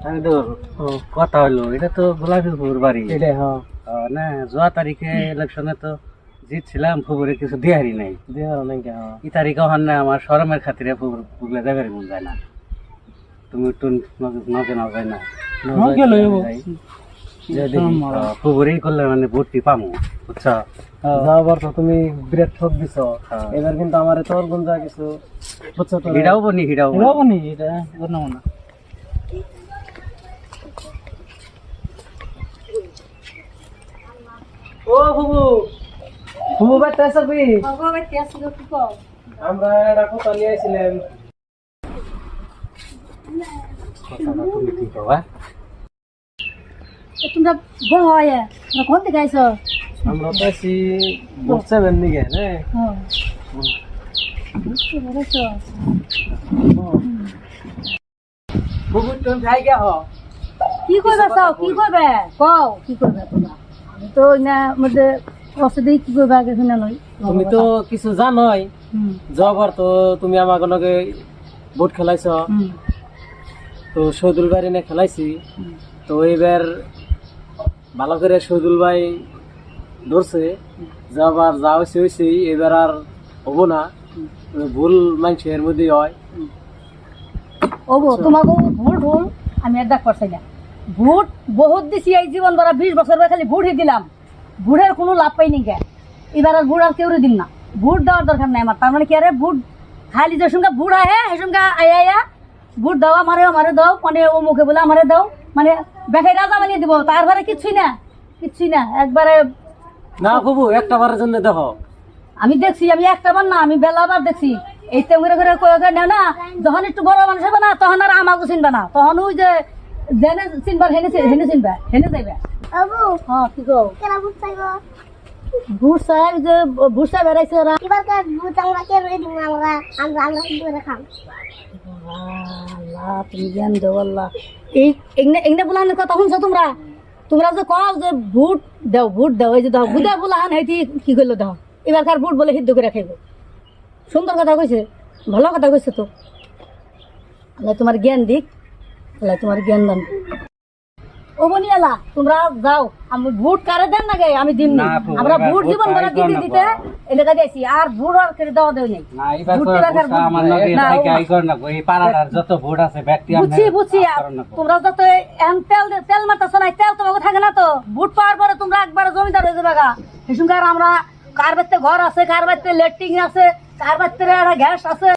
আমি তো কথা হলো এটা তো গোলাপীপুর বাড়ি এটা হ্যাঁ না যাওয়া তারিখে ইলেকশনে তো জিতছিলাম ফুবুরে কিছু দেহারি নাই দেওয়ার অনেক এই তারিখে হন না আমার শরমের খাতিরে ফুবলে যাবার মন যায় না তুমি একটু নজে না যায় না ফুবুরেই করলে মানে ভোটটি পামো বুঝছো যাবার তো তুমি বিরাট ঠক দিছ এবার কিন্তু আমার তোর গুঞ্জা কিছু বুঝছো তো হিডাও বনি হিডাও বনি এটা বললাম না ও বুবু বুবু বাইতে আসবি আমরা এটা কথা নিয়ে আইছিলাম তুমি ঠিক হবা তোমরা বয় তোমরা কোন দিকে আইছো আমরা তো আছি বসছে বেন্দি গে না বুবু তুমি খাই গে হ কি করবে চাও কি করবে কও কি করবে তোমরা আমি তো না মধ্যে কষ্ট দিয়ে কি করবে আগে শুনে নই তুমি তো কিছু জানোই যাবার তো তুমি আমার লগে ভোট খেলাইছ তো শহীদুল ভাই এনে খেলাইছি তো এবার ভালো করে শহীদুল ভাই ধরছে যাবার যা হয়েছে হয়েছে এবার আর হবো না ভুল মানুষের মধ্যে হয় ওগো তোমাকে ভোট ভুল আমি আর দেখ পারছি না ভোট বহুত দিছি এই জীবন ভরা 20 বছর ধরে খালি ভোটই দিলাম ভোটের কোনো লাভ পাইনি কে এবার আর ভোট আর কেউ দিন না ভোট দেওয়ার দরকার নাই আমার তার মানে কি আরে ভোট খালি যে সঙ্গে ভোট আহে এই সঙ্গে আয়া ভোট দাও আমারে দাও মানে ও মুখে বলে আমারে দাও মানে বেকাই রাজা বানিয়ে দিব তারপরে কিছুই না একবারে না বাবু একটা বারের জন্য দেখো আমি দেখছি আমি একটা বার না আমি বেলাবার দেখছি এই তো করে করে কয়ে নেও না যখন একটু বড় মানুষ হবে না তখন আর আমাকে চিনবে না তখন ওই যে জেনে চিনবার হেনে চিনবে হেনে যাইবে আবু হ্যাঁ কি গো কেনা ভূত চাইব ভূত সাহেব যে ভূত সাহেব বেড়াইছে ওরা এবার কার ভূত আমরা কে রয়ে দিব আমরা আমরা আমরা ধরে খাম আল্লাহ তুমি জ্ঞান দেও আল্লাহ এই এগনে বলানোর কথা শুনছো তোমরা যে কও যে ভোট দাও এই যে দাও বুদা বলান হেতি কি করলো দাও এবারকার ভোট বলে সিদ্ধ করে খাইব সুন্দর কথা কইছে ভালো কথা কইছে তো আল্লাহ তোমার জ্ঞান দিক আল্লাহ তোমার জ্ঞান দান ও বনিয়ালা তোমরা যাও আমি ভোট কারে দেন না গে আমি দিম না আমরা ভোট জীবন বড় দিতে এলাকা দিয়েছি আর ভোট আর করে দেওয়া দেই নাই না এবার তো আমার লগে থাকি আই কর না এই পাড়াটার যত ভোট আছে ব্যক্তি বুঝছি তোমরা যত এম তেল মারতেছো না তেল তোমাকে থাকে না তো ভোট পাওয়ার পরে তোমরা একবার জমিদার হয়ে যাবে গা সেসঙ্গে আমরা কার বাড়িতে ঘর আছে কার বাড়িতে লেট্রিন আছে কার বাড়িতে গ্যাস আছে